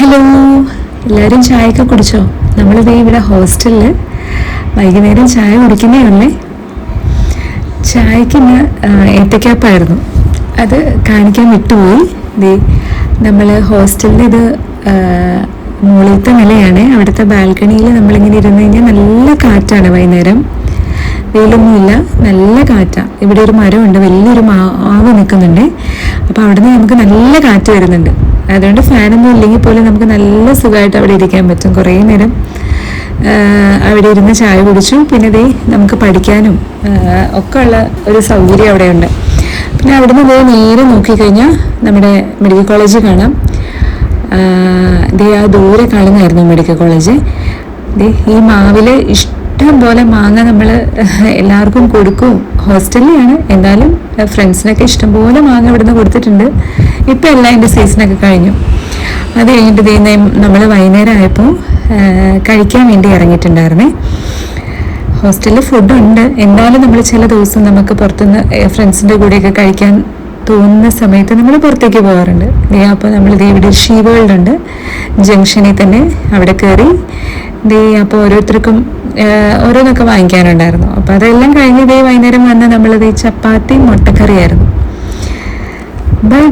Hello, എല്ലാവരും ചായയൊക്കെ കുടിച്ചോ? നമ്മളിതേ ഇവിടെ ഹോസ്റ്റലിൽ വൈകുന്നേരം ചായ കുടിക്കുന്നേ ഉള്ളേ. ചായക്ക് ഇന്ന് ഏത്തക്കാപ്പായിരുന്നു. അത് കാണിക്കാൻ വിട്ടുപോയി. ദേ നമ്മൾ ഹോസ്റ്റലിൽ ഇത് മുകളിലത്തെ നിലയാണ്. അവിടുത്തെ ബാൽക്കണിയിൽ നമ്മളിങ്ങനെ ഇരുന്ന് കഴിഞ്ഞാൽ നല്ല കാറ്റാണ്. വൈകുന്നേരം വെയിലൊന്നുമില്ല, നല്ല കാറ്റാണ്. ഇവിടെ ഒരു മരമുണ്ട്, വലിയൊരു മാവ് നിൽക്കുന്നുണ്ട്. അപ്പോൾ അവിടുന്ന് നമുക്ക് നല്ല കാറ്റ് വരുന്നുണ്ട്. അതുകൊണ്ട് ഫാനൊന്നും ഇല്ലെങ്കിൽ പോലും നമുക്ക് നല്ല സുഖമായിട്ട് അവിടെ ഇരിക്കാൻ പറ്റും. കുറേ നേരം അവിടെ ഇരുന്ന് ചായ കുടിച്ചു. പിന്നെ ദേ നമുക്ക് പഠിക്കാനും ഒക്കെ ഉള്ള ഒരു സൗകര്യം അവിടെയുണ്ട്. പിന്നെ അവിടുന്ന് ദേ നേരെ നോക്കിക്കഴിഞ്ഞാൽ നമ്മുടെ മെഡിക്കൽ കോളേജ് കാണാം. ദേ ആ ദൂരെ കാണുന്നതായിരുന്നു മെഡിക്കൽ കോളേജ്. ദേ ഈ മാവിൽ ഇഷ്ടം പോലെ മാങ്ങ നമ്മൾ എല്ലാവർക്കും കൊടുക്കും. ഹോസ്റ്റലിലാണ്, എന്നാലും ഫ്രണ്ട്സിനൊക്കെ ഇഷ്ടംപോലെ മാങ്ങ ഇവിടുന്ന് കൊടുത്തിട്ടുണ്ട്. ഇപ്പം എല്ലാം എൻ്റെ സീസണൊക്കെ കഴിഞ്ഞു. അത് കഴിഞ്ഞിട്ട് നമ്മൾ വൈകുന്നേരം ആയപ്പോൾ കഴിക്കാൻ വേണ്ടി ഇറങ്ങിയിട്ടുണ്ടായിരുന്നേ. ഹോസ്റ്റലിൽ ഫുഡുണ്ട്, എന്നാലും നമ്മൾ ചില ദിവസം നമുക്ക് പുറത്തുനിന്ന് ഫ്രണ്ട്സിൻ്റെ കൂടെയൊക്കെ കഴിക്കാൻ തോന്നുന്ന സമയത്ത് നമ്മൾ പുറത്തേക്ക് പോകാറുണ്ട്. അപ്പോൾ നമ്മൾ ഇവിടെ ഷീ വേൾഡ് ഉണ്ട് ജംഗ്ഷനിൽ തന്നെ. അവിടെ കയറി അപ്പോൾ ഓരോരുത്തർക്കും ഓരോന്നൊക്കെ വാങ്ങിക്കാനുണ്ടായിരുന്നു. അപ്പോൾ അതെല്ലാം കഴിഞ്ഞ് വൈകുന്നേരം വന്ന് നമ്മളിത് ചപ്പാത്തി മുട്ടക്കറിയായിരുന്നു. ബൈ.